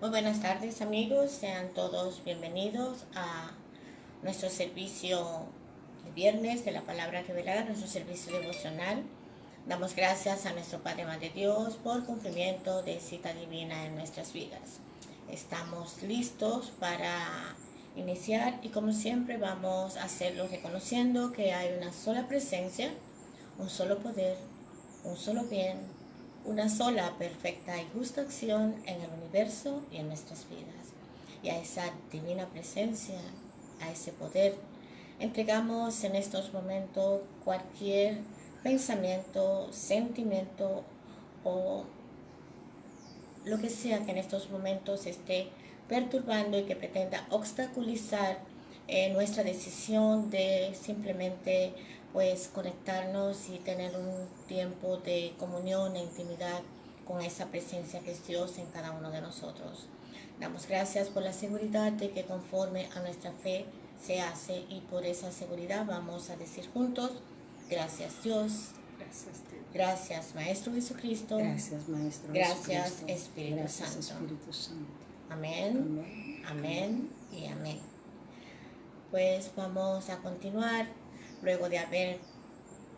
Muy buenas tardes amigos, sean todos bienvenidos a nuestro servicio de viernes de la palabra revelada, nuestro servicio devocional. Damos gracias a nuestro Padre Madre Dios por cumplimiento de cita divina en nuestras vidas. Estamos listos para iniciar y como siempre vamos a hacerlo reconociendo que hay una sola presencia, un solo poder, un solo bien, una sola perfecta y justa acción en el universo y en nuestras vidas. Y a esa divina presencia, a ese poder, entregamos en estos momentos cualquier pensamiento, sentimiento o lo que sea que en estos momentos esté perturbando y que pretenda obstaculizar nuestra decisión de simplemente pues conectarnos y tener un tiempo de comunión e intimidad con esa presencia que es Dios en cada uno de nosotros. Damos gracias por la seguridad de que conforme a nuestra fe se hace, y por esa seguridad vamos a decir juntos: gracias Dios. Gracias, Dios. Gracias Maestro Jesucristo. Gracias, Maestro Gracias Jesucristo. Espíritu Gracias, Santo. Espíritu Santo. Amén, Amén. amén y amén. Pues vamos a continuar luego de haber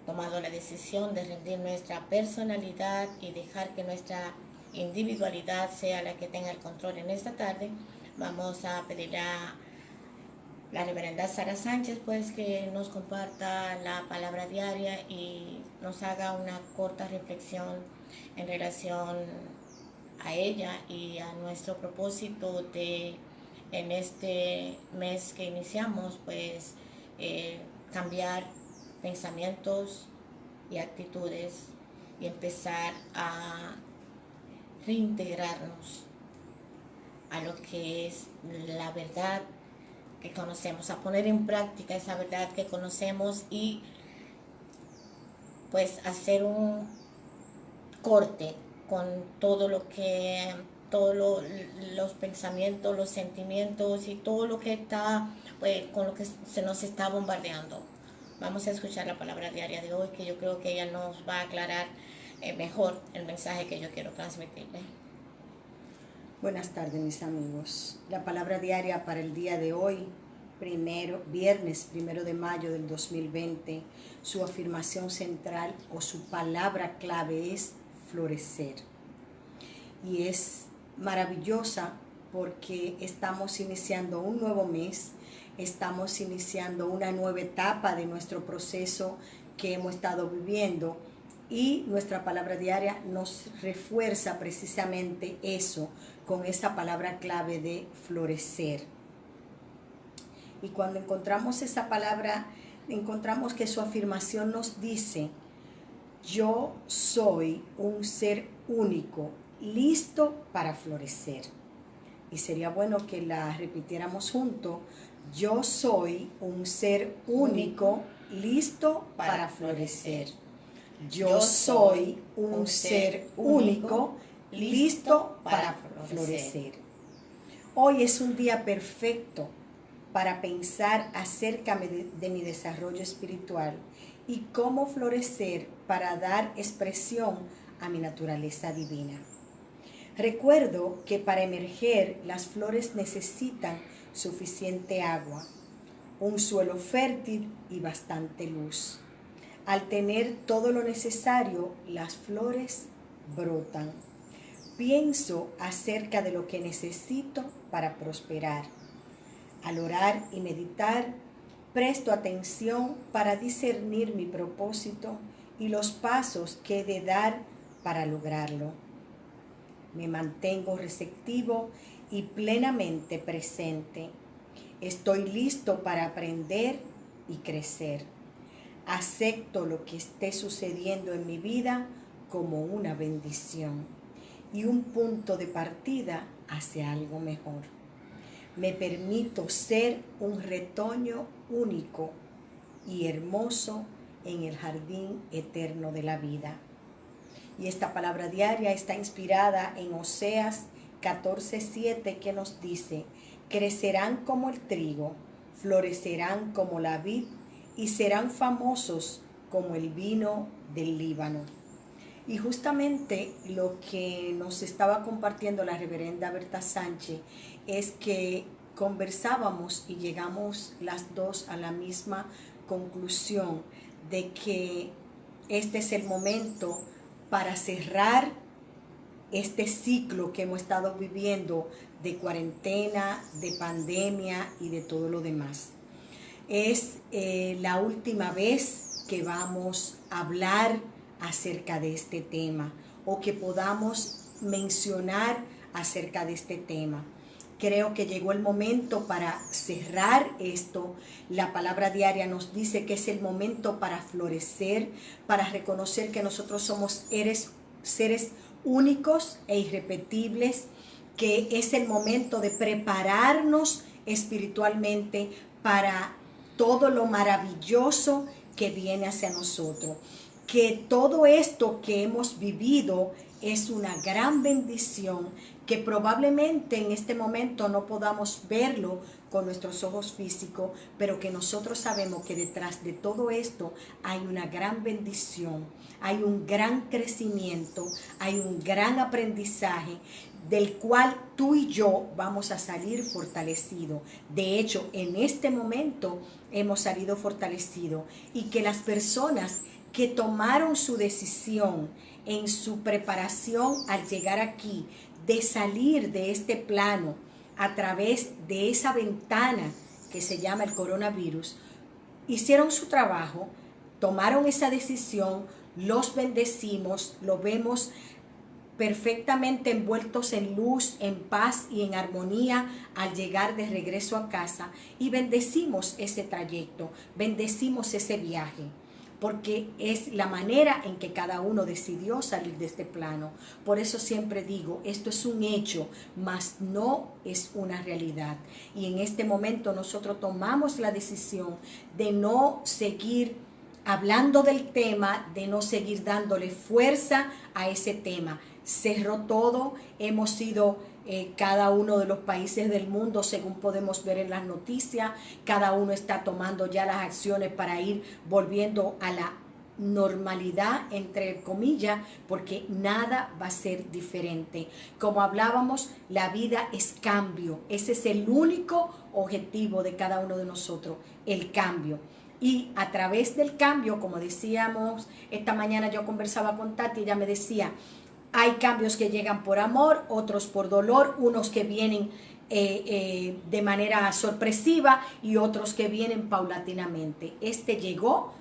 tomado la decisión de rendir nuestra personalidad y dejar que nuestra individualidad sea la que tenga el control en esta tarde. Vamos a pedir a la reverenda Sara Sánchez pues que nos comparta la palabra diaria y nos haga una corta reflexión en relación a ella y a nuestro propósito de en este mes que iniciamos pues cambiar pensamientos y actitudes y empezar a reintegrarnos a lo que es la verdad que conocemos, a poner en práctica esa verdad que conocemos y pues hacer un corte con todo lo que los pensamientos, los sentimientos y todo lo que está pues, con lo que se nos está bombardeando. Vamos a escuchar la palabra diaria de hoy, que yo creo que ella nos va a aclarar mejor el mensaje que yo quiero transmitirle. Buenas tardes, mis amigos. La palabra diaria para el día de hoy, viernes 1 de mayo del 2020, su afirmación central o su palabra clave es florecer. Y es maravillosa porque estamos iniciando un nuevo mes, estamos iniciando una nueva etapa de nuestro proceso que hemos estado viviendo, y nuestra palabra diaria nos refuerza precisamente eso con esa palabra clave de florecer. Y cuando encontramos esa palabra, encontramos que su afirmación nos dice: yo soy un ser único, listo para florecer. Y sería bueno que la repitiéramos juntos: yo soy un ser único, listo para florecer. Yo soy un ser único, listo para florecer. Hoy es un día perfecto para pensar acerca de mi desarrollo espiritual y cómo florecer para dar expresión a mi naturaleza divina. Recuerdo que para emerger las flores necesitan suficiente agua, un suelo fértil y bastante luz. Al tener todo lo necesario, las flores brotan. Pienso acerca de lo que necesito para prosperar. Al orar y meditar, presto atención para discernir mi propósito y los pasos que he de dar para lograrlo. Me mantengo receptivo y plenamente presente. Estoy listo para aprender y crecer. Acepto lo que esté sucediendo en mi vida como una bendición y un punto de partida hacia algo mejor. Me permito ser un retoño único y hermoso en el jardín eterno de la vida. Y esta palabra diaria está inspirada en Oseas 14:7, que nos dice: crecerán como el trigo, florecerán como la vid y serán famosos como el vino del Líbano. Y justamente lo que nos estaba compartiendo la reverenda Berta Sánchez es que conversábamos y llegamos las dos a la misma conclusión de que este es el momento para cerrar este ciclo que hemos estado viviendo de cuarentena, de pandemia y de todo lo demás. Es la última vez que vamos a hablar acerca de este tema o que podamos mencionar acerca de este tema. Creo que llegó el momento para cerrar esto. La palabra diaria nos dice que es el momento para florecer, para reconocer que nosotros somos seres únicos e irrepetibles, que es el momento de prepararnos espiritualmente para todo lo maravilloso que viene hacia nosotros. Que todo esto que hemos vivido es una gran bendición, que probablemente en este momento no podamos verlo con nuestros ojos físicos, pero que nosotros sabemos que detrás de todo esto hay una gran bendición, hay un gran crecimiento, hay un gran aprendizaje del cual tú y yo vamos a salir fortalecidos. De hecho, en este momento hemos salido fortalecidos, y que las personas que tomaron su decisión en su preparación al llegar aquí, de salir de este plano a través de esa ventana que se llama el coronavirus, hicieron su trabajo, tomaron esa decisión, los bendecimos, lo vemos perfectamente envueltos en luz, en paz y en armonía al llegar de regreso a casa, y bendecimos ese trayecto, bendecimos ese viaje, porque es la manera en que cada uno decidió salir de este plano. Por eso siempre digo, esto es un hecho, mas no es una realidad. Y en este momento nosotros tomamos la decisión de no seguir hablando del tema, de no seguir dándole fuerza a ese tema. Cerró todo, hemos ido cada uno de los países del mundo, según podemos ver en las noticias, cada uno está tomando ya las acciones para ir volviendo a la normalidad, entre comillas, porque nada va a ser diferente. Como hablábamos, la vida es cambio, ese es el único objetivo de cada uno de nosotros, el cambio. Y a través del cambio, como decíamos, esta mañana yo conversaba con Tati, ella me decía, hay cambios que llegan por amor, otros por dolor, unos que vienen de manera sorpresiva y otros que vienen paulatinamente. Este llegó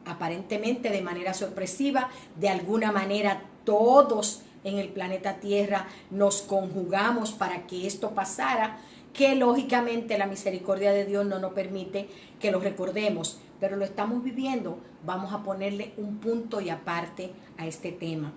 aparentemente de manera sorpresiva, de alguna manera todos en el planeta Tierra nos conjugamos para que esto pasara, que lógicamente la misericordia de Dios no nos permite que lo recordemos, pero lo estamos viviendo. Vamos a ponerle un punto y aparte a este tema.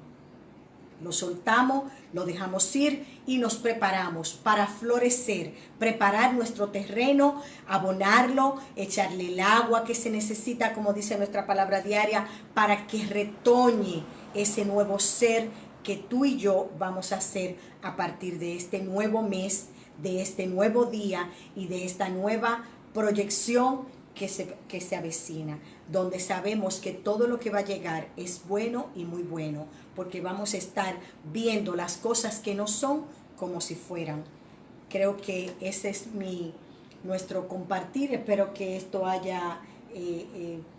Lo soltamos, lo dejamos ir y nos preparamos para florecer, preparar nuestro terreno, abonarlo, echarle el agua que se necesita, como dice nuestra palabra diaria, para que retoñe ese nuevo ser que tú y yo vamos a hacer a partir de este nuevo mes, de este nuevo día y de esta nueva proyección que se avecina, donde sabemos que todo lo que va a llegar es bueno y muy bueno, porque vamos a estar viendo las cosas que no son como si fueran. Creo que ese es nuestro compartir. Espero que esto haya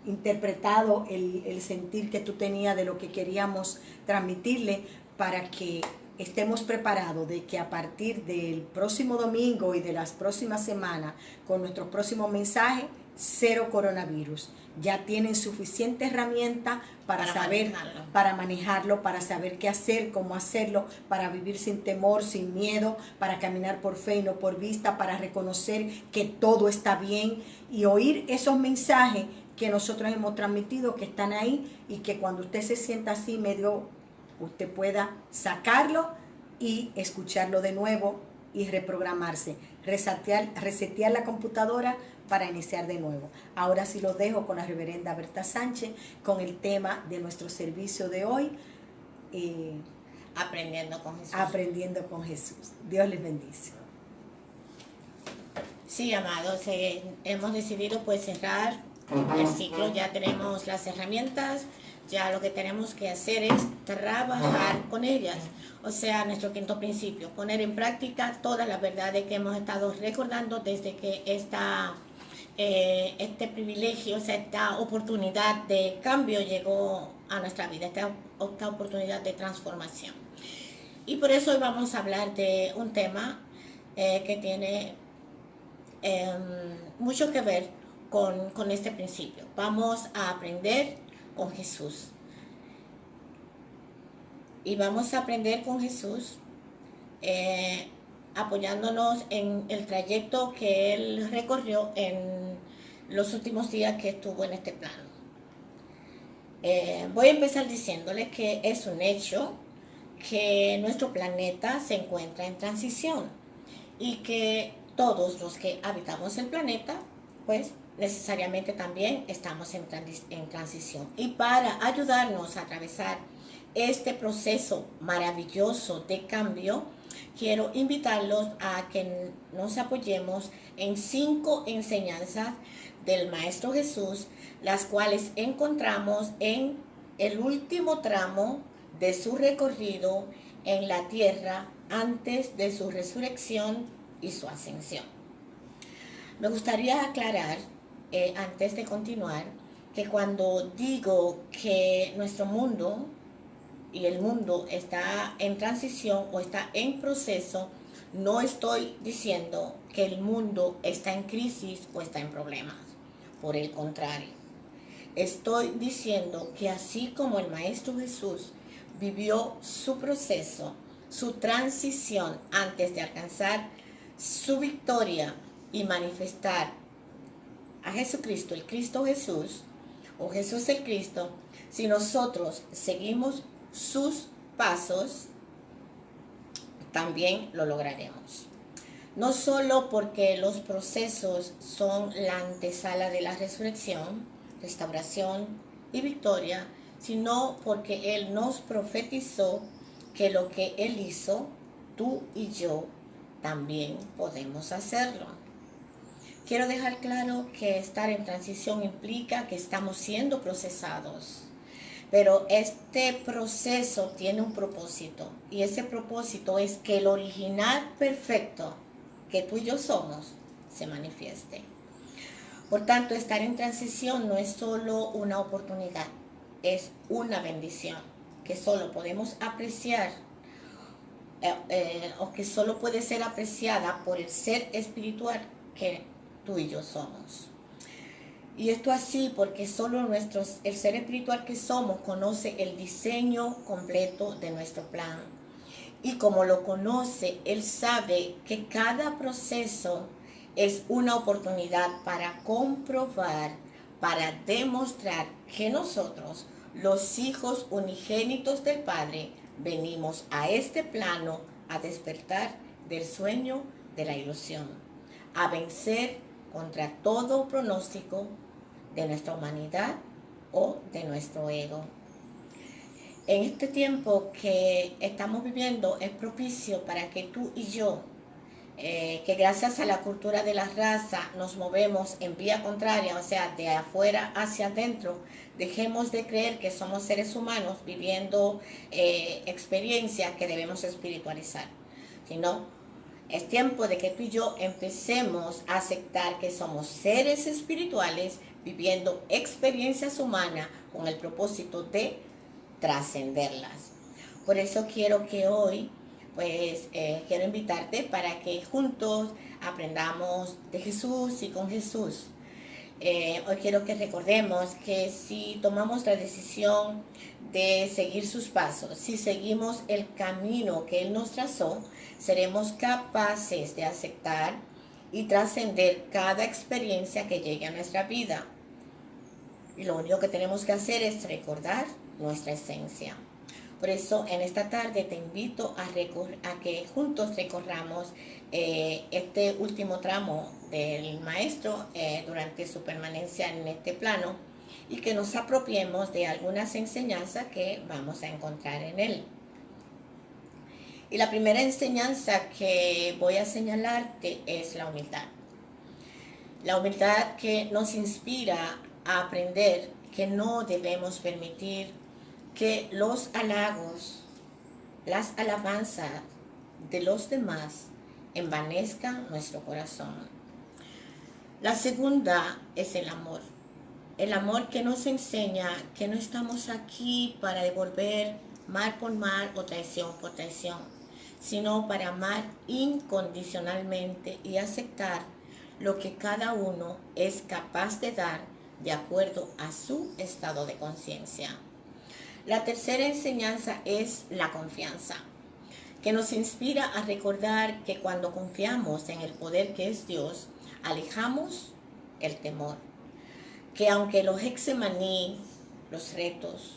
interpretado el sentir que tú tenías de lo que queríamos transmitirle, para que estemos preparados de que a partir del próximo domingo y de las próximas semanas, con nuestros próximos mensajes, cero coronavirus. Ya tienen suficiente herramienta para manejarlo, para saber qué hacer, cómo hacerlo, para vivir sin temor, sin miedo, para caminar por fe y no por vista, para reconocer que todo está bien y oír esos mensajes que nosotros hemos transmitido, que están ahí, y que cuando usted se sienta así medio, usted pueda sacarlo y escucharlo de nuevo y reprogramarse, resetear la computadora para iniciar de nuevo. Ahora sí los dejo con la reverenda Berta Sánchez con el tema de nuestro servicio de hoy, Aprendiendo con Jesús. Aprendiendo con Jesús. Dios les bendice. Sí, amados, hemos decidido pues cerrar el ciclo. Ya tenemos las herramientas, ya lo que tenemos que hacer es trabajar con ellas. O sea, nuestro quinto principio, poner en práctica todas las verdades que hemos estado recordando desde que este privilegio, o sea, esta oportunidad de cambio llegó a nuestra vida, esta oportunidad de transformación. Y por eso hoy vamos a hablar de un tema que tiene mucho que ver con este principio. Vamos a aprender con Jesús. Y vamos a aprender con Jesús apoyándonos en el trayecto que Él recorrió en los últimos días que estuvo en este plano. Voy a empezar diciéndoles que es un hecho que nuestro planeta se encuentra en transición y que todos los que habitamos el planeta, pues necesariamente también estamos en transición. Y para ayudarnos a atravesar este proceso maravilloso de cambio, quiero invitarlos a que nos apoyemos en 5 enseñanzas del Maestro Jesús, las cuales encontramos en el último tramo de su recorrido en la tierra antes de su resurrección y su ascensión. Me gustaría aclarar, antes de continuar, que cuando digo que nuestro mundo y el mundo está en transición o está en proceso, no estoy diciendo que el mundo está en crisis o está en problemas. Por el contrario, estoy diciendo que así como el Maestro Jesús vivió su proceso, su transición antes de alcanzar su victoria y manifestar a Jesucristo, el Cristo Jesús, o Jesús el Cristo, si nosotros seguimos sus pasos, también lo lograremos. No solo porque los procesos son la antesala de la resurrección, restauración y victoria, sino porque Él nos profetizó que lo que Él hizo, tú y yo también podemos hacerlo. Quiero dejar claro que estar en transición implica que estamos siendo procesados. Pero este proceso tiene un propósito, y ese propósito es que el original perfecto que tú y yo somos se manifieste. Por tanto, estar en transición no es solo una oportunidad, es una bendición que solo podemos apreciar o que solo puede ser apreciada por el ser espiritual que tú y yo somos. Y esto así porque solo el ser espiritual que somos conoce el diseño completo de nuestro plan. Y como lo conoce, Él sabe que cada proceso es una oportunidad para comprobar, para demostrar que nosotros, los hijos unigénitos del Padre, venimos a este plano a despertar del sueño de la ilusión, a vencer contra todo pronóstico de nuestra humanidad o de nuestro ego. En este tiempo que estamos viviendo es propicio para que tú y yo, que gracias a la cultura de la raza nos movemos en vía contraria, o sea, de afuera hacia adentro, dejemos de creer que somos seres humanos viviendo experiencias que debemos espiritualizar, sino es tiempo de que tú y yo empecemos a aceptar que somos seres espirituales viviendo experiencias humanas con el propósito de trascenderlas. Por eso quiero que hoy, quiero invitarte para que juntos aprendamos de Jesús y con Jesús. Hoy quiero que recordemos que si tomamos la decisión de seguir sus pasos, si seguimos el camino que Él nos trazó, seremos capaces de aceptar y trascender cada experiencia que llegue a nuestra vida. Y lo único que tenemos que hacer es recordar nuestra esencia. Por eso en esta tarde te invito a que juntos recorramos este último tramo del Maestro durante su permanencia en este plano y que nos apropiemos de algunas enseñanzas que vamos a encontrar en él. Y la primera enseñanza que voy a señalarte es la humildad. La humildad que nos inspira a aprender que no debemos permitir que los halagos, las alabanzas de los demás envanezcan nuestro corazón. La segunda es el amor. El amor que nos enseña que no estamos aquí para devolver mal por mal o traición por traición, sino para amar incondicionalmente y aceptar lo que cada uno es capaz de dar de acuerdo a su estado de conciencia. La tercera enseñanza es la confianza, que nos inspira a recordar que cuando confiamos en el poder que es Dios, alejamos el temor. Que aunque los Getsemaní, los retos,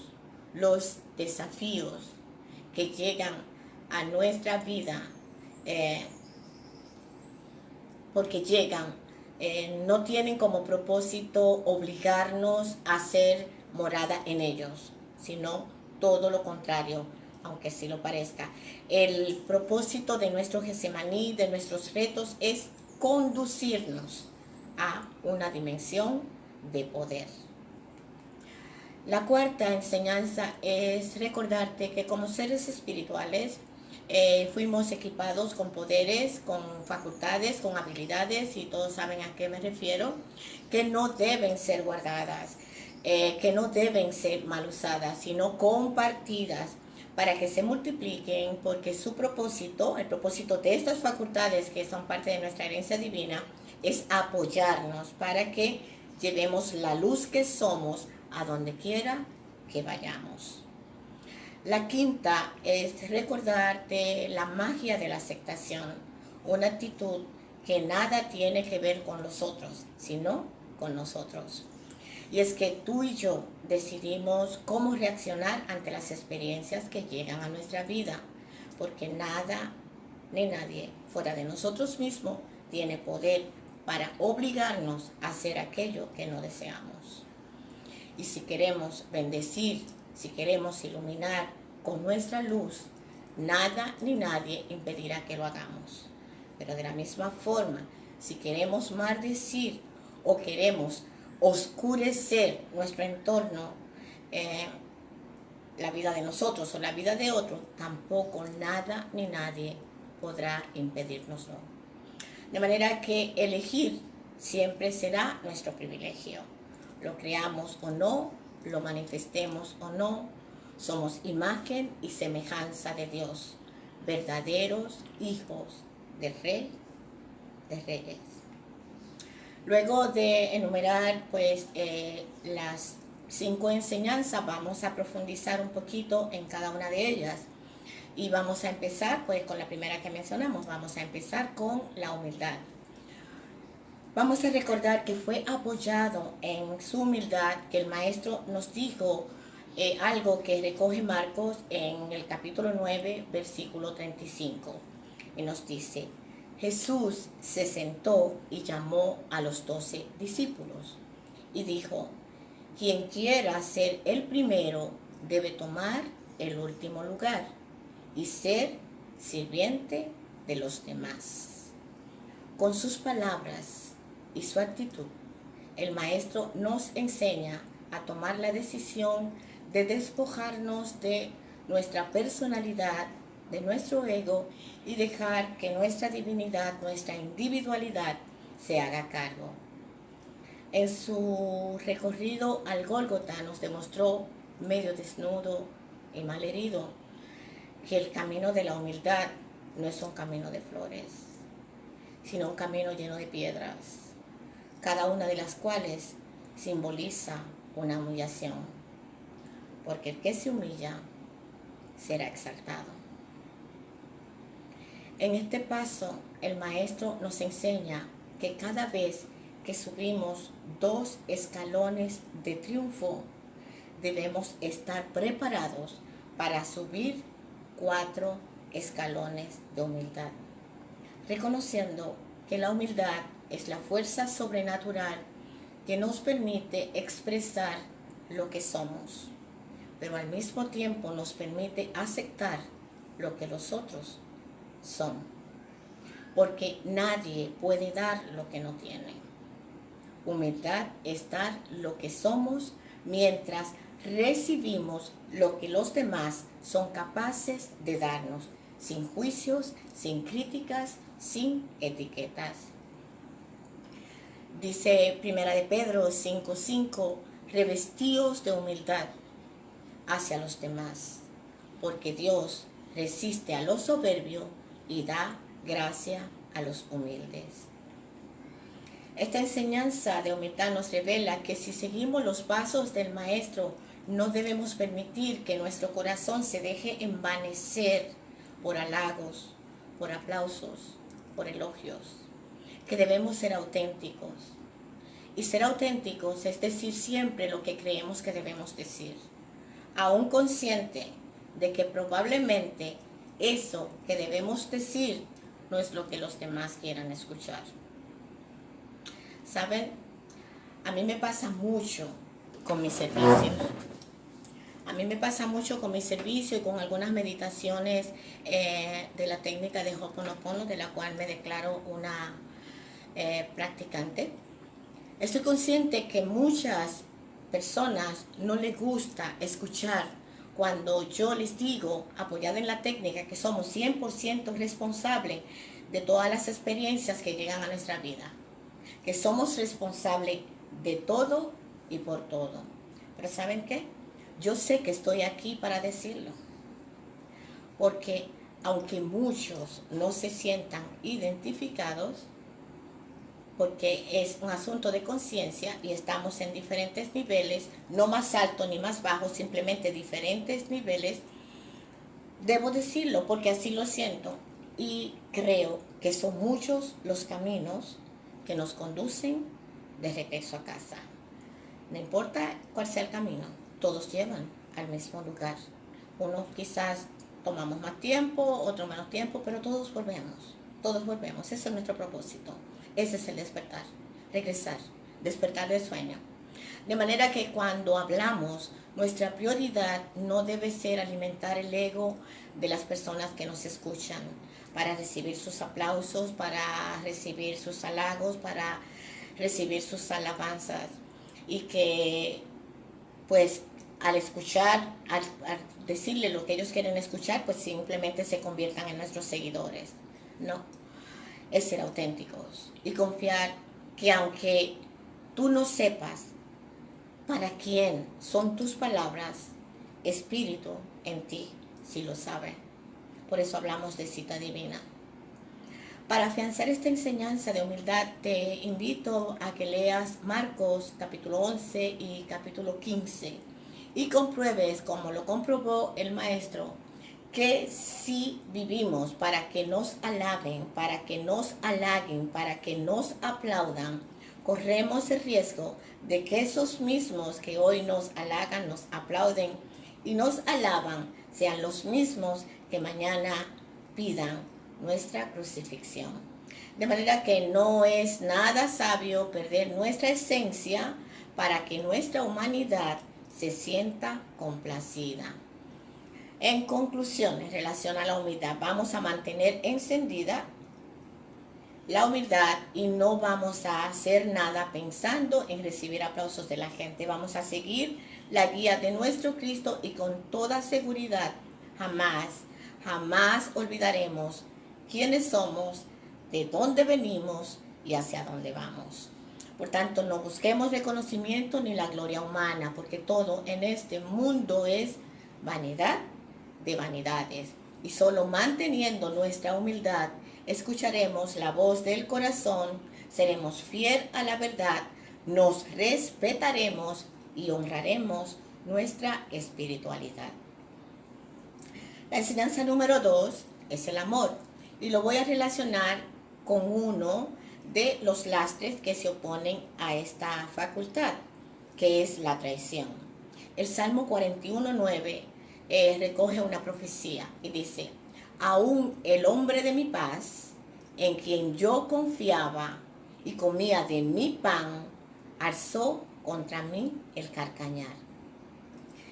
los desafíos que llegan a nuestra vida, porque llegan, no tienen como propósito obligarnos a ser morada en ellos, sino todo lo contrario, aunque sí lo parezca. El propósito de nuestro Getsemaní, de nuestros retos, es conducirnos a una dimensión de poder. La cuarta enseñanza es recordarte que como seres espirituales fuimos equipados con poderes, con facultades, con habilidades, y todos saben a qué me refiero, que no deben ser guardadas, que no deben ser mal usadas, sino compartidas para que se multipliquen, porque su propósito, el propósito de estas facultades que son parte de nuestra herencia divina, es apoyarnos para que llevemos la luz que somos a donde quiera que vayamos. La quinta es recordarte la magia de la aceptación, una actitud que nada tiene que ver con los otros, sino con nosotros. Y es que tú y yo decidimos cómo reaccionar ante las experiencias que llegan a nuestra vida, porque nada ni nadie fuera de nosotros mismos tiene poder para obligarnos a hacer aquello que no deseamos. Y si queremos bendecir, si queremos iluminar con nuestra luz, nada ni nadie impedirá que lo hagamos. Pero de la misma forma, si queremos maldecir o queremos oscurecer nuestro entorno, la vida de nosotros o la vida de otros, tampoco nada ni nadie podrá impedirnoslo. De manera que elegir siempre será nuestro privilegio. Lo creamos o no, lo manifestemos o no, somos imagen y semejanza de Dios, verdaderos hijos del Rey de Reyes. Luego de enumerar las 5 enseñanzas, vamos a profundizar un poquito en cada una de ellas. Y vamos a empezar con la primera que mencionamos. Vamos a empezar con la humildad. Vamos a recordar que fue apoyado en su humildad que el Maestro nos dijo algo que recoge Marcos en el capítulo 9, versículo 35. Y nos dice: Jesús se sentó y llamó a los 12 discípulos y dijo: quien quiera ser el primero debe tomar el último lugar y ser sirviente de los demás. Con sus palabras y su actitud, el Maestro nos enseña a tomar la decisión de despojarnos de nuestra personalidad, de nuestro ego, y dejar que nuestra divinidad, nuestra individualidad se haga cargo. En su recorrido al Gólgota nos demostró, medio desnudo y malherido, que el camino de la humildad no es un camino de flores, sino un camino lleno de piedras, cada una de las cuales simboliza una humillación, porque el que se humilla será exaltado. En este paso, el Maestro nos enseña que cada vez que subimos 2 escalones de triunfo, debemos estar preparados para subir 4 escalones de humildad, reconociendo que la humildad es la fuerza sobrenatural que nos permite expresar lo que somos, pero al mismo tiempo nos permite aceptar lo que los otros son, porque nadie puede dar lo que no tiene. Humildad es dar lo que somos mientras recibimos lo que los demás son capaces de darnos, sin juicios, sin críticas, sin etiquetas. Dice Primera de Pedro 5:5, revestíos de humildad hacia los demás, porque Dios resiste a los soberbios y da gracia a los humildes. Esta enseñanza de humildad nos revela que si seguimos los pasos del Maestro, no debemos permitir que nuestro corazón se deje envanecer por halagos, por aplausos, por elogios, que debemos ser auténticos. Y ser auténticos es decir siempre lo que creemos que debemos decir, aún consciente de que probablemente eso que debemos decir no es lo que los demás quieran escuchar. ¿Saben? A mí me pasa mucho con mis servicios. A mí me pasa mucho con mi servicio y con algunas meditaciones de la técnica de Ho'oponopono, de la cual me declaro una practicante. Estoy consciente que muchas personas no les gusta escuchar cuando yo les digo, apoyada en la técnica, que somos 100% responsables de todas las experiencias que llegan a nuestra vida, que somos responsables de todo y por todo. Pero ¿saben qué? Yo sé que estoy aquí para decirlo, porque aunque muchos no se sientan identificados, porque es un asunto de conciencia y estamos en diferentes niveles, no más alto ni más bajo, simplemente diferentes niveles, debo decirlo porque así lo siento y creo que son muchos los caminos que nos conducen de regreso a casa. No importa cuál sea el camino, todos llevan al mismo lugar. Unos quizás tomamos más tiempo, otros menos tiempo, pero todos volvemos, ese es nuestro propósito. Ese es el despertar, regresar, despertar del sueño. De manera que cuando hablamos, nuestra prioridad no debe ser alimentar el ego de las personas que nos escuchan, para recibir sus aplausos, para recibir sus halagos, para recibir sus alabanzas. Y que, pues, al escuchar, al decirle lo que ellos quieren escuchar, pues simplemente se conviertan en nuestros seguidores. No. Es ser auténticos y confiar que aunque tú no sepas para quién son tus palabras, Espíritu en ti sí lo sabe. Por eso hablamos de cita divina. Para afianzar esta enseñanza de humildad, te invito a que leas Marcos capítulo 11 y capítulo 15 y compruebes, como lo comprobó el Maestro, que si vivimos para que nos alaben, para que nos halaguen, para que nos aplaudan, corremos el riesgo de que esos mismos que hoy nos halagan, nos aplauden y nos alaban, sean los mismos que mañana pidan nuestra crucifixión. De manera que no es nada sabio perder nuestra esencia para que nuestra humanidad se sienta complacida. En conclusión, en relación a la humildad, vamos a mantener encendida la humildad y no vamos a hacer nada pensando en recibir aplausos de la gente. Vamos a seguir la guía de nuestro Cristo y con toda seguridad jamás olvidaremos quiénes somos, de dónde venimos y hacia dónde vamos. Por tanto, no busquemos reconocimiento ni la gloria humana, porque todo en este mundo es vanidad de vanidades, y solo manteniendo nuestra humildad escucharemos la voz del corazón, seremos fiel a la verdad, nos respetaremos y honraremos nuestra espiritualidad. La enseñanza número 2 es el amor, y lo voy a relacionar con uno de los lastres que se oponen a esta facultad, que es la traición. El Salmo 41:9 recoge una profecía y dice: aún el hombre de mi paz, en quien yo confiaba y comía de mi pan, alzó contra mí el carcañar.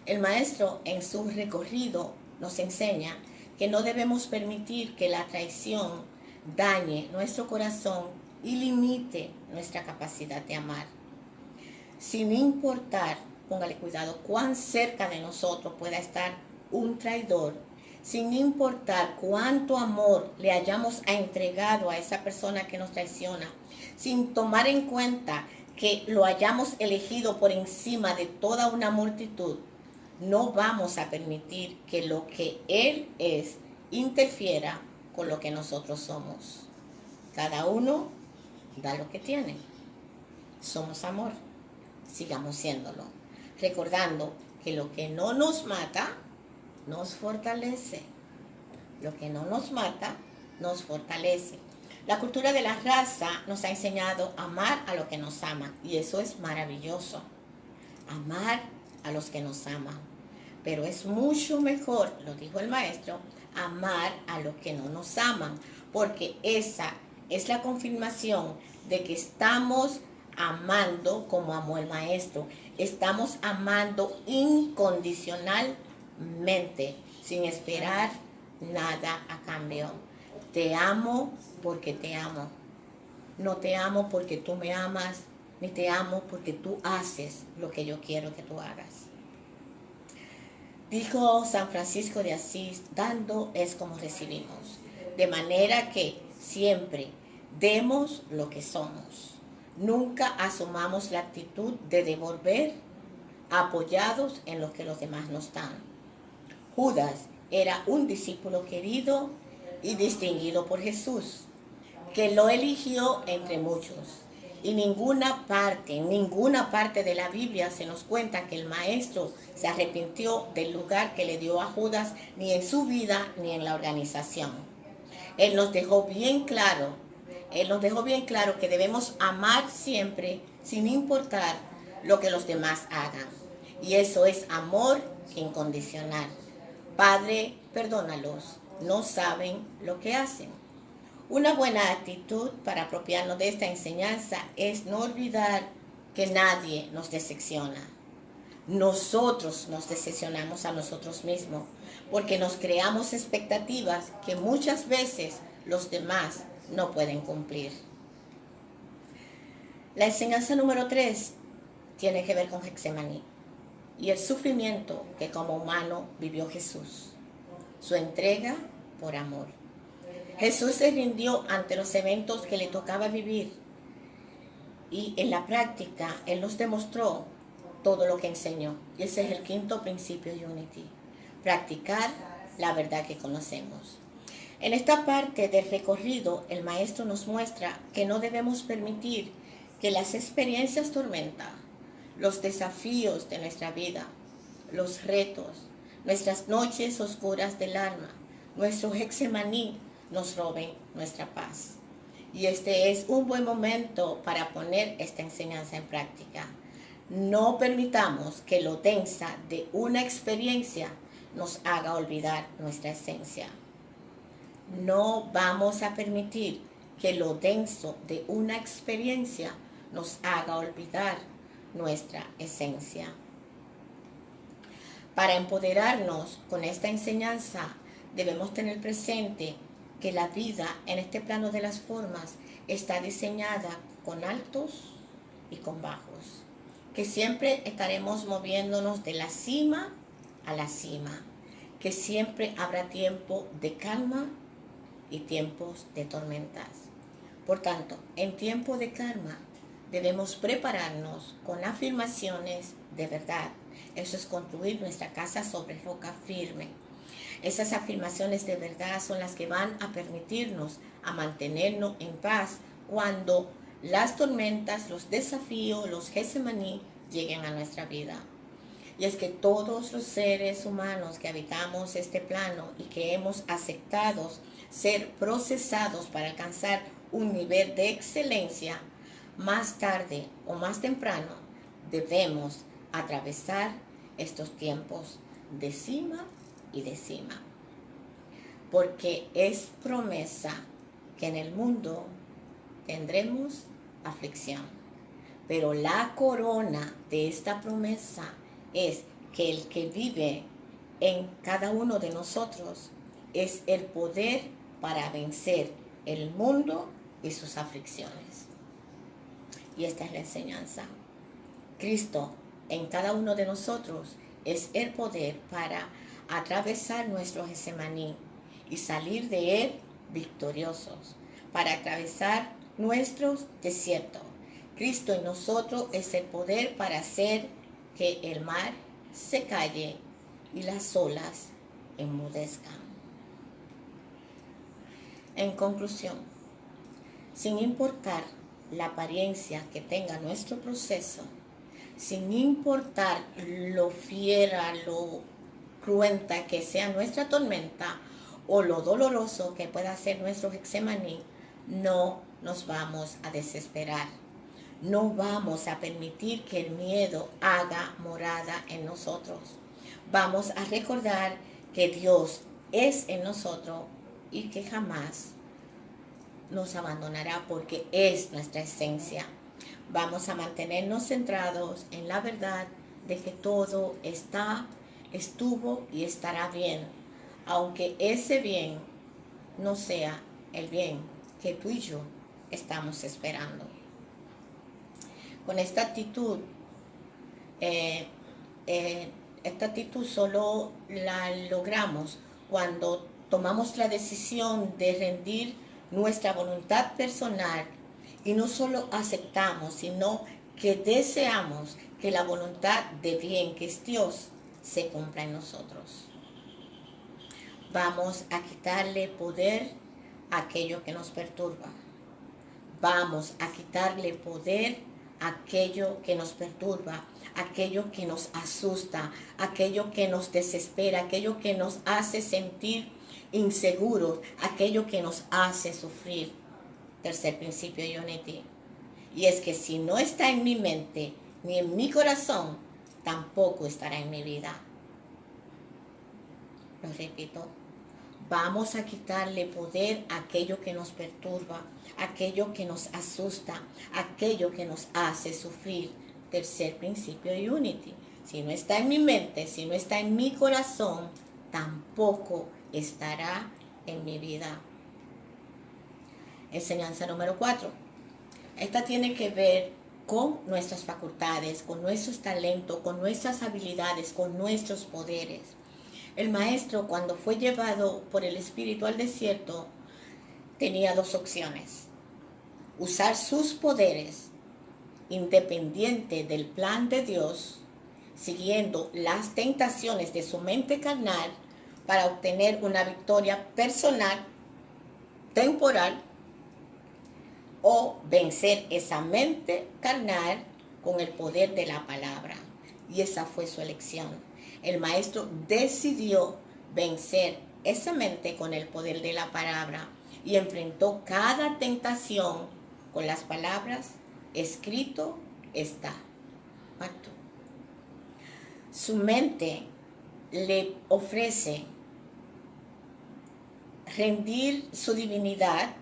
El Maestro en su recorrido nos enseña que no debemos permitir que la traición dañe nuestro corazón y limite nuestra capacidad de amar. Sin importar póngale cuidado, cuán cerca de nosotros pueda estar un traidor, sin importar cuánto amor le hayamos entregado a esa persona que nos traiciona, sin tomar en cuenta que lo hayamos elegido por encima de toda una multitud, no vamos a permitir que lo que Él es interfiera con lo que nosotros somos. Cada uno da lo que tiene. Somos amor. Sigamos siéndolo. Recordando que lo que no nos mata, nos fortalece. Lo que no nos mata, nos fortalece. La cultura de la raza nos ha enseñado a amar a los que nos aman. Y eso es maravilloso. Amar a los que nos aman. Pero es mucho mejor, lo dijo el maestro, amar a los que no nos aman. Porque esa es la confirmación de que estamos amando como amó el maestro. Estamos amando incondicionalmente, sin esperar nada a cambio. Te amo porque te amo. No te amo porque tú me amas, ni te amo porque tú haces lo que yo quiero que tú hagas. Dijo San Francisco de Asís, dando es como recibimos. De manera que siempre demos lo que somos. Nunca asumamos la actitud de devolver apoyados en lo que los demás nos dan. Judas era un discípulo querido y distinguido por Jesús, que lo eligió entre muchos. Y en ninguna parte de la Biblia se nos cuenta que el maestro se arrepintió del lugar que le dio a Judas, ni en su vida ni en la organización. Él nos dejó bien claro que debemos amar siempre sin importar lo que los demás hagan. Y eso es amor incondicional. Padre, perdónalos, no saben lo que hacen. Una buena actitud para apropiarnos de esta enseñanza es no olvidar que nadie nos decepciona. Nosotros nos decepcionamos a nosotros mismos porque nos creamos expectativas que muchas veces los demás no pueden cumplir. La enseñanza número 3 tiene que ver con Getsemaní y el sufrimiento que como humano vivió Jesús, su entrega por amor. Jesús se rindió ante los eventos que le tocaba vivir y en la práctica Él nos demostró todo lo que enseñó. Y ese es el quinto principio de Unity, practicar la verdad que conocemos. En esta parte del recorrido, el maestro nos muestra que no debemos permitir que las experiencias tormentas, los desafíos de nuestra vida, los retos, nuestras noches oscuras del alma, nuestro Getsemaní, nos roben nuestra paz. Y este es un buen momento para poner esta enseñanza en práctica. No permitamos que lo densa de una experiencia nos haga olvidar nuestra esencia. No vamos a permitir que lo denso de una experiencia nos haga olvidar nuestra esencia. Para empoderarnos con esta enseñanza, debemos tener presente que la vida en este plano de las formas está diseñada con altos y con bajos, que siempre estaremos moviéndonos de la cima a la cima, que siempre habrá tiempo de calma y tiempos de tormentas. Por tanto, en tiempo de calma debemos prepararnos con afirmaciones de verdad. Eso es construir nuestra casa sobre roca firme. Esas afirmaciones de verdad son las que van a permitirnos a mantenernos en paz cuando las tormentas, los desafíos, los Getsemaní lleguen a nuestra vida. Y es que todos los seres humanos que habitamos este plano y que hemos aceptado ser procesados para alcanzar un nivel de excelencia, más tarde o más temprano debemos atravesar estos tiempos de cima y de cima, porque es promesa que en el mundo tendremos aflicción, pero la corona de esta promesa es que el que vive en cada uno de nosotros es el poder para vencer el mundo y sus aflicciones. Y esta es la enseñanza. Cristo en cada uno de nosotros es el poder para atravesar nuestro Getsemaní y salir de él victoriosos, para atravesar nuestros desiertos. Cristo en nosotros es el poder para hacer que el mar se calle y las olas enmudezcan. En conclusión, sin importar la apariencia que tenga nuestro proceso, sin importar lo fiera, lo cruenta que sea nuestra tormenta o lo doloroso que pueda ser nuestro Getsemaní, no nos vamos a desesperar. No vamos a permitir que el miedo haga morada en nosotros. Vamos a recordar que Dios es en nosotros y que jamás nos abandonará porque es nuestra esencia. Vamos a mantenernos centrados en la verdad de que todo estuvo y estará bien, aunque ese bien no sea el bien que tú y yo estamos esperando. Con esta actitud solo la logramos cuando tomamos la decisión de rendir nuestra voluntad personal y no solo aceptamos, sino que deseamos que la voluntad de bien que es Dios se cumpla en nosotros. Vamos a quitarle poder a aquello que nos perturba. Vamos a quitarle poder a aquello que nos perturba, aquello que nos asusta, aquello que nos desespera, aquello que nos hace sentir inseguros, aquello que nos hace sufrir. Tercer principio de Unity. Y es que si no está en mi mente ni en mi corazón, tampoco estará en mi vida. Lo repito. Vamos a quitarle poder a aquello que nos perturba, aquello que nos asusta, aquello que nos hace sufrir. Tercer principio de Unity. Si no está en mi mente, si no está en mi corazón, tampoco estará en mi vida. Enseñanza número 4. Esta tiene que ver con nuestras facultades, con nuestros talentos, con nuestras habilidades, con nuestros poderes. El maestro, cuando fue llevado por el Espíritu al desierto, tenía dos opciones: usar sus poderes independiente del plan de Dios, siguiendo las tentaciones de su mente carnal para obtener una victoria personal, temporal, o vencer esa mente carnal con el poder de la palabra. Y esa fue su elección. El maestro decidió vencer esa mente con el poder de la palabra y enfrentó cada tentación con las palabras: escrito está. Acto. Su mente le ofrece rendir su divinidad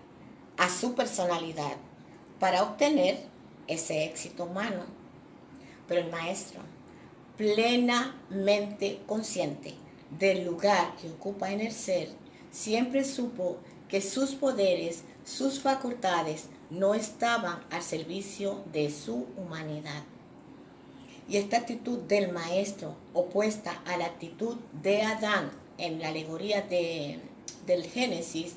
a su personalidad para obtener ese éxito humano. Pero el maestro, plenamente consciente del lugar que ocupa en el ser, siempre supo que sus poderes, sus facultades no estaban al servicio de su humanidad. Y esta actitud del maestro, opuesta a la actitud de Adán en la alegoría del Génesis,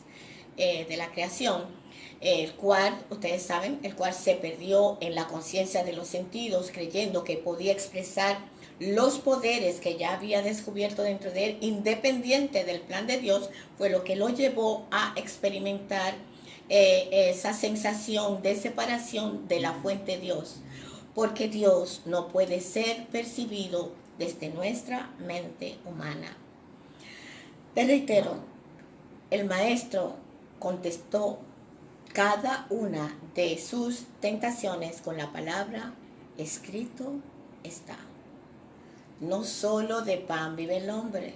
de la creación, el cual, ustedes saben, el cual se perdió en la conciencia de los sentidos, creyendo que podía expresar los poderes que ya había descubierto dentro de él, independiente del plan de Dios, fue lo que lo llevó a experimentar esa sensación de separación de la fuente de Dios, porque Dios no puede ser percibido desde nuestra mente humana. Les reitero, el maestro contestó cada una de sus tentaciones con la palabra: escrito está. No solo de pan vive el hombre,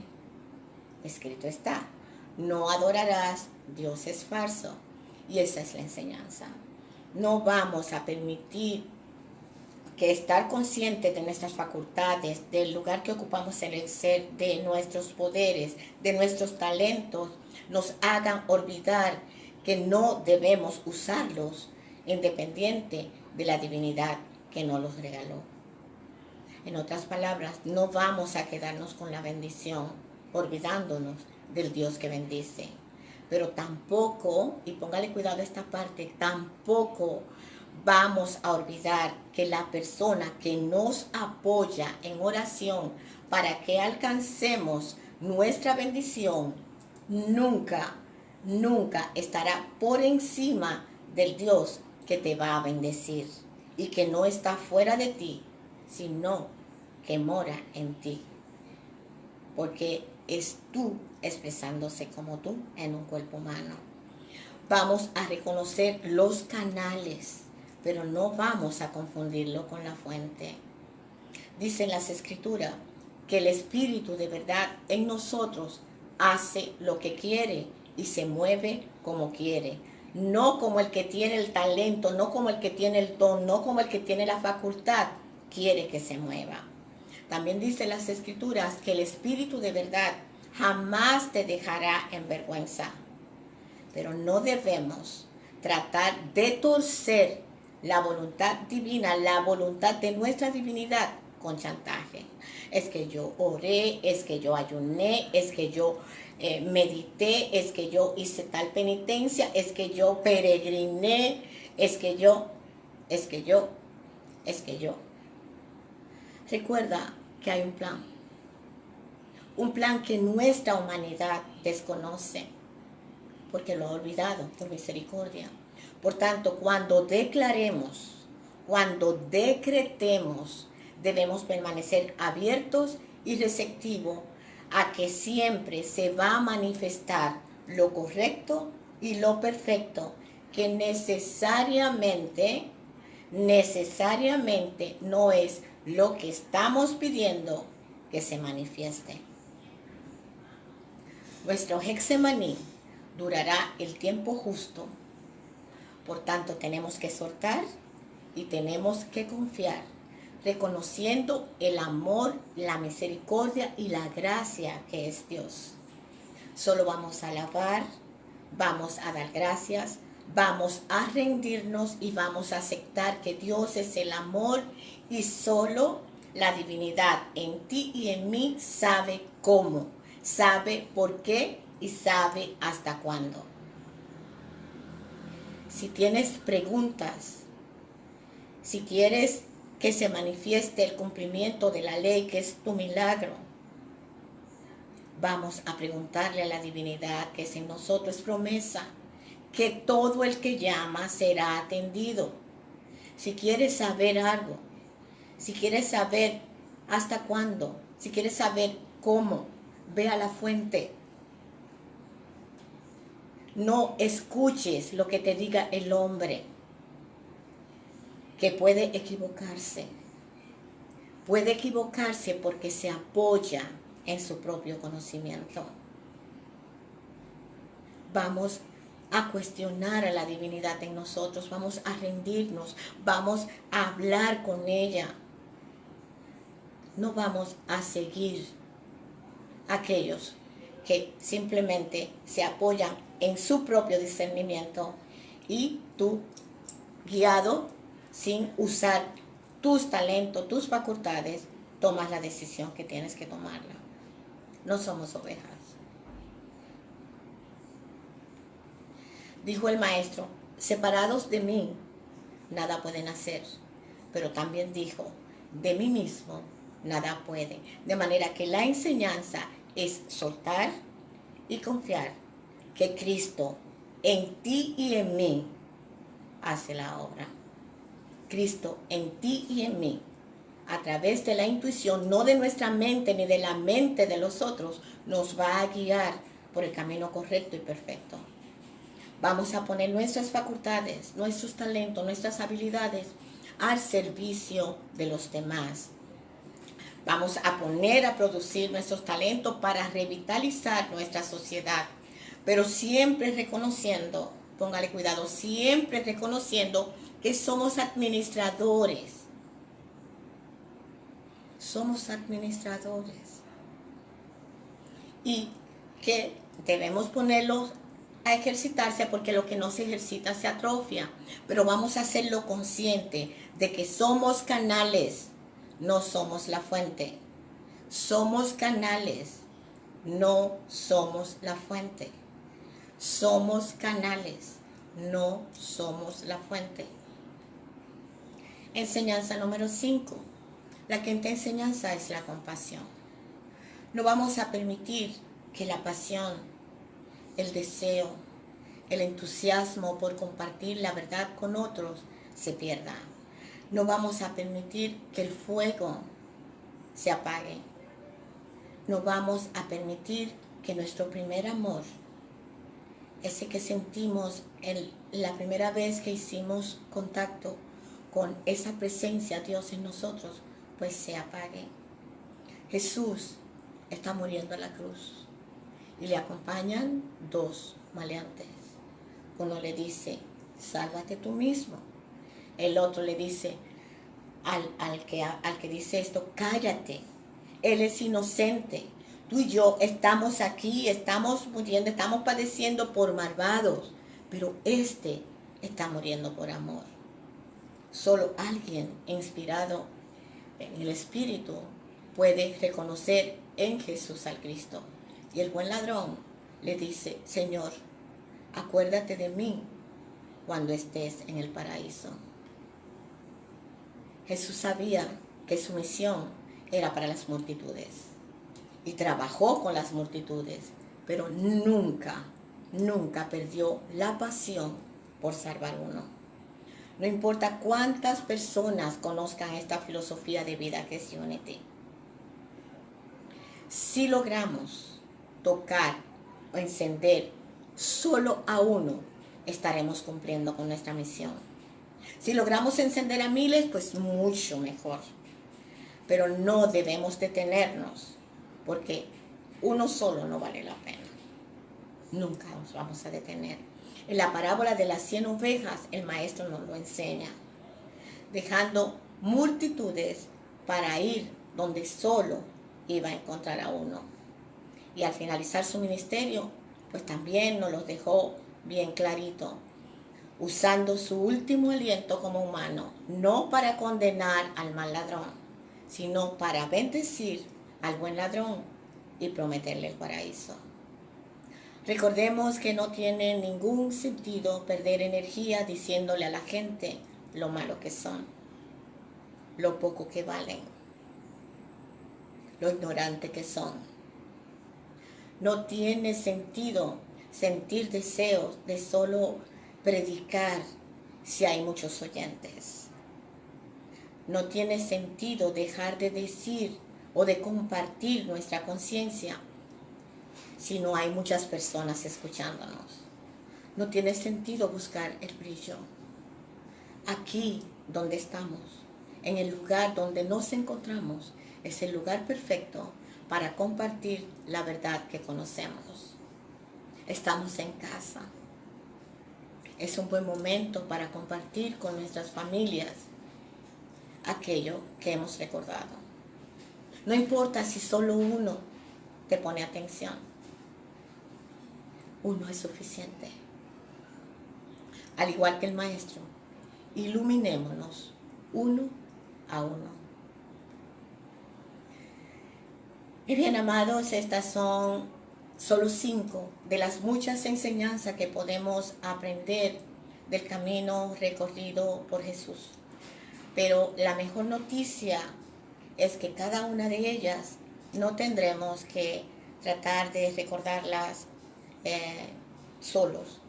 escrito está. No adorarás dioses falsos. Y esa es la enseñanza. No vamos a permitir que estar conscientes de nuestras facultades, del lugar que ocupamos en el ser, de nuestros poderes, de nuestros talentos, nos hagan olvidar que no debemos usarlos independiente de la divinidad que nos los regaló. En otras palabras, no vamos a quedarnos con la bendición olvidándonos del Dios que bendice. Pero tampoco, y póngale cuidado a esta parte, tampoco vamos a olvidar que la persona que nos apoya en oración para que alcancemos nuestra bendición, nunca estará por encima del Dios que te va a bendecir y que no está fuera de ti, sino que mora en ti. Porque es tú expresándose como tú en un cuerpo humano. Vamos a reconocer los canales, pero no vamos a confundirlo con la fuente. Dicen las Escrituras que el Espíritu de verdad en nosotros hace lo que quiere y se mueve como quiere. No como el que tiene el talento, no como el que tiene el don, no como el que tiene la facultad quiere que se mueva. También dicen las Escrituras que el Espíritu de verdad jamás te dejará en vergüenza. Pero no debemos tratar de torcer la voluntad divina, la voluntad de nuestra divinidad con chantaje. Es que yo oré, es que yo ayuné, es que yo medité, es que yo hice tal penitencia, es que yo peregriné, es que yo. Recuerda que hay un plan que nuestra humanidad desconoce, porque lo ha olvidado por misericordia. Por tanto, cuando decretemos, debemos permanecer abiertos y receptivos a que siempre se va a manifestar lo correcto y lo perfecto, que necesariamente no es lo que estamos pidiendo que se manifieste. Nuestro Hexemaní durará el tiempo justo. Por tanto, tenemos que soltar y tenemos que confiar, reconociendo el amor, la misericordia y la gracia que es Dios. Solo vamos a alabar, vamos a dar gracias, vamos a rendirnos y vamos a aceptar que Dios es el amor y solo la divinidad en ti y en mí sabe cómo, sabe por qué y sabe hasta cuándo. Si tienes preguntas, si quieres que se manifieste el cumplimiento de la ley, que es tu milagro, vamos a preguntarle a la divinidad que es en nosotros promesa, que todo el que llama será atendido. Si quieres saber algo, si quieres saber hasta cuándo, si quieres saber cómo, ve a la fuente. No escuches lo que te diga el hombre, que puede equivocarse. Puede equivocarse porque se apoya en su propio conocimiento. Vamos a cuestionar a la divinidad en nosotros, vamos a rendirnos, vamos a hablar con ella. No vamos a seguir aquellos que simplemente se apoyan en su propio discernimiento y tú, guiado sin usar tus talentos, tus facultades, tomas la decisión que tienes que tomarla. No somos ovejas. Dijo el maestro, separados de mí, nada pueden hacer. Pero también dijo, de mí mismo, nada puede. De manera que la enseñanza es soltar y confiar que Cristo en ti y en mí hace la obra. Cristo en ti y en mí, a través de la intuición, no de nuestra mente ni de la mente de los otros, nos va a guiar por el camino correcto y perfecto. Vamos a poner nuestras facultades, nuestros talentos, nuestras habilidades al servicio de los demás. Vamos a poner a producir nuestros talentos para revitalizar nuestra sociedad, pero siempre reconociendo, póngale cuidado, siempre reconociendo que somos administradores. Somos administradores. Y que debemos ponerlos a ejercitarse porque lo que no se ejercita se atrofia. Pero vamos a hacerlo consciente de que somos canales. no somos la fuente. Somos canales, no somos la fuente. Somos canales, no somos la fuente. Enseñanza número 5. La quinta enseñanza es la compasión. No vamos a permitir que la pasión, el deseo, el entusiasmo por compartir la verdad con otros se pierda. No vamos a permitir que el fuego se apague. No vamos a permitir que nuestro primer amor, ese que sentimos la primera vez que hicimos contacto con esa presencia de Dios en nosotros, pues se apague. Jesús está muriendo en la cruz y le acompañan 2 maleantes. Uno le dice, sálvate tú mismo. El otro le dice al que dice esto, cállate. Él es inocente. Tú y yo estamos aquí, estamos muriendo, estamos padeciendo por malvados, pero este está muriendo por amor. Solo alguien inspirado en el Espíritu puede reconocer en Jesús al Cristo. Y el buen ladrón le dice, Señor, acuérdate de mí cuando estés en el paraíso. Jesús sabía que su misión era para las multitudes y trabajó con las multitudes, pero nunca perdió la pasión por salvar uno. No importa cuántas personas conozcan esta filosofía de vida que es Unity. Si logramos tocar o encender solo a uno, estaremos cumpliendo con nuestra misión. Si logramos encender a miles, pues mucho mejor. Pero no debemos detenernos, porque uno solo no vale la pena. Nunca nos vamos a detener. En la parábola de las 100 ovejas, el maestro nos lo enseña, dejando multitudes para ir donde solo iba a encontrar a uno. Y al finalizar su ministerio, pues también nos lo dejó bien clarito, usando su último aliento como humano, no para condenar al mal ladrón, sino para bendecir al buen ladrón y prometerle el paraíso. Recordemos que no tiene ningún sentido perder energía diciéndole a la gente lo malo que son, lo poco que valen, lo ignorante que son. No tiene sentido sentir deseos de solo predicar si hay muchos oyentes. No tiene sentido dejar de decir o de compartir nuestra conciencia si no hay muchas personas escuchándonos. No tiene sentido buscar el brillo. Aquí donde estamos, en el lugar donde nos encontramos, es el lugar perfecto para compartir la verdad que conocemos. Estamos en casa. Es un buen momento para compartir con nuestras familias aquello que hemos recordado. No importa si solo uno te pone atención. Uno es suficiente. Al igual que el maestro, iluminémonos uno a uno. Y bien, amados, estas son solo 5 de las muchas enseñanzas que podemos aprender del camino recorrido por Jesús. Pero la mejor noticia es que cada una de ellas no tendremos que tratar de recordarlas solos,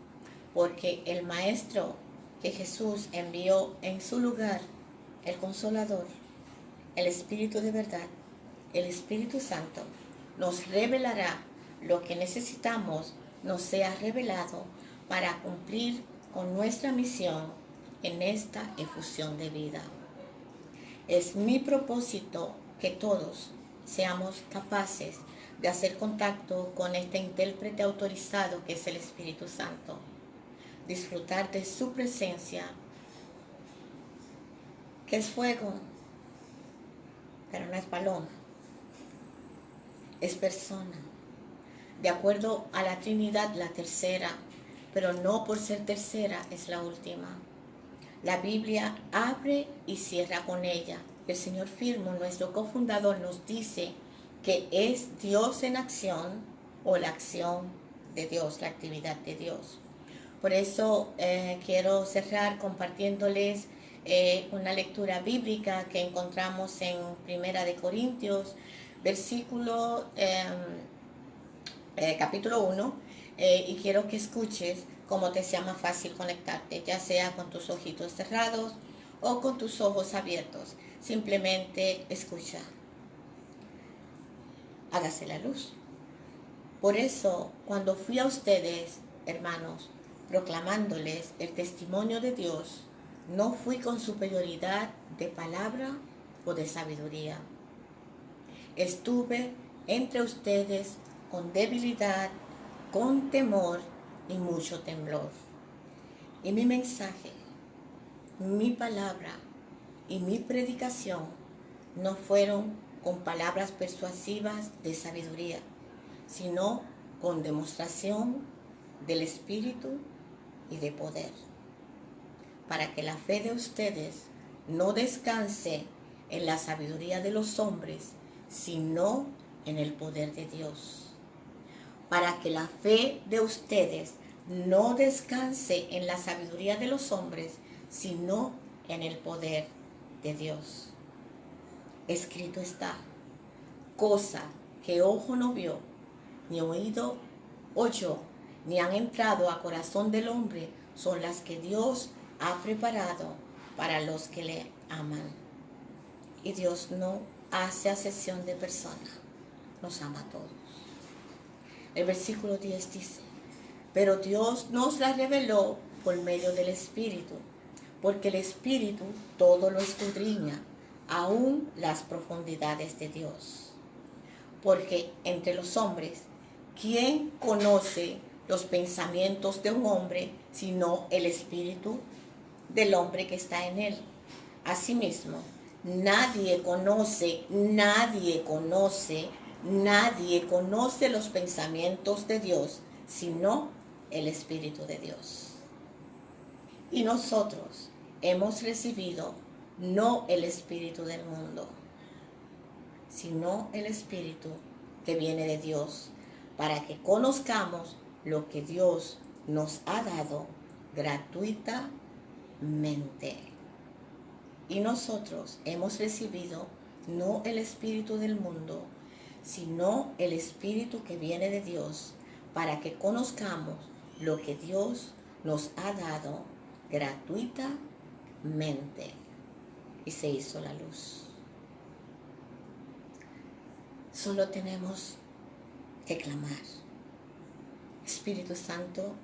porque el Maestro que Jesús envió en su lugar, el Consolador, el Espíritu de verdad, el Espíritu Santo, nos revelará lo que necesitamos nos sea revelado para cumplir con nuestra misión en esta efusión de vida. Es mi propósito que todos seamos capaces de hacer contacto con este intérprete autorizado que es el Espíritu Santo, disfrutar de su presencia, que es fuego, pero no es paloma, es persona. De acuerdo a la Trinidad, la tercera, pero no por ser tercera es la última. La Biblia abre y cierra con ella el señor Firmo, nuestro cofundador, nos dice que es Dios en acción o la acción de Dios, la actividad de Dios. Por eso quiero cerrar compartiéndoles una lectura bíblica que encontramos en Primera de Corintios, capítulo 1, y quiero que escuches cómo te sea más fácil conectarte, ya sea con tus ojitos cerrados o con tus ojos abiertos. Simplemente escucha. Hágase la luz. Por eso, cuando fui a ustedes, hermanos, proclamándoles el testimonio de Dios, no fui con superioridad de palabra o de sabiduría. Estuve entre ustedes con debilidad, con temor y mucho temblor. Y mi mensaje, mi palabra y mi predicación no fueron con palabras persuasivas de sabiduría, sino con demostración del Espíritu y de poder, para que la fe de ustedes no descanse en la sabiduría de los hombres, sino en el poder de Dios. Para que la fe de ustedes no descanse en la sabiduría de los hombres, sino en el poder de Dios. Escrito está, cosa que ojo no vio, ni oído oyó, ni han entrado a corazón del hombre, son las que Dios ha preparado para los que le aman. Y Dios no hace acepción de personas, nos ama a todos. El versículo 10 dice, pero Dios nos la reveló por medio del Espíritu, porque el Espíritu todo lo escudriña, aún las profundidades de Dios. Porque entre los hombres, ¿quién conoce los pensamientos de un hombre sino el espíritu del hombre que está en él? Asimismo, nadie conoce los pensamientos de Dios sino el Espíritu de Dios. Y nosotros hemos recibido no el espíritu del mundo, sino el Espíritu que viene de Dios, para que conozcamos lo que Dios nos ha dado gratuitamente. Y nosotros hemos recibido no el espíritu del mundo, sino el Espíritu que viene de Dios, para que conozcamos lo que Dios nos ha dado gratuitamente. Y se hizo la luz. Solo tenemos que clamar. Espíritu Santo,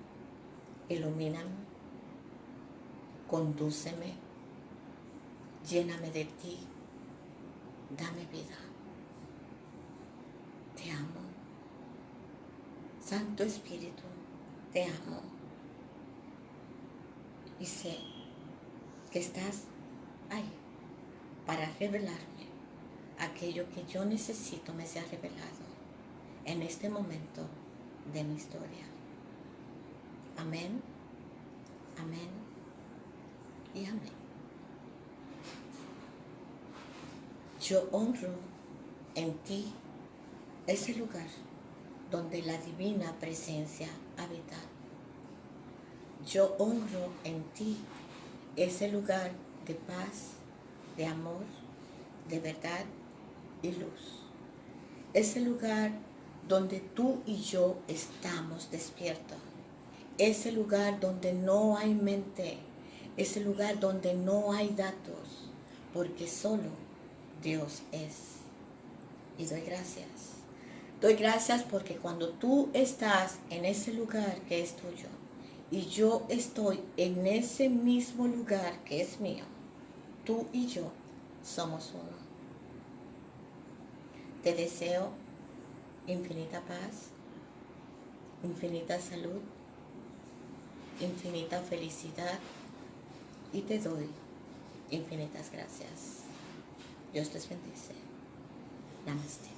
ilumíname, condúceme, lléname de ti, dame vida. Te amo. Santo Espíritu, te amo. Y sé que estás ahí para revelarme aquello que yo necesito me sea revelado en este momento de mi historia. Amén, amén y amén. Yo honro en ti ese lugar donde la divina presencia habita. Yo honro en ti ese lugar de paz, de amor, de verdad y luz. Ese lugar donde tú y yo estamos despiertos. Ese lugar donde no hay mente. Ese lugar donde no hay datos. Porque solo Dios es. Y doy gracias. Doy gracias porque cuando tú estás en ese lugar que es tuyo y yo estoy en ese mismo lugar que es mío, tú y yo somos uno. Te deseo infinita paz, infinita salud, infinita felicidad y te doy infinitas gracias. Dios les bendice. Namaste.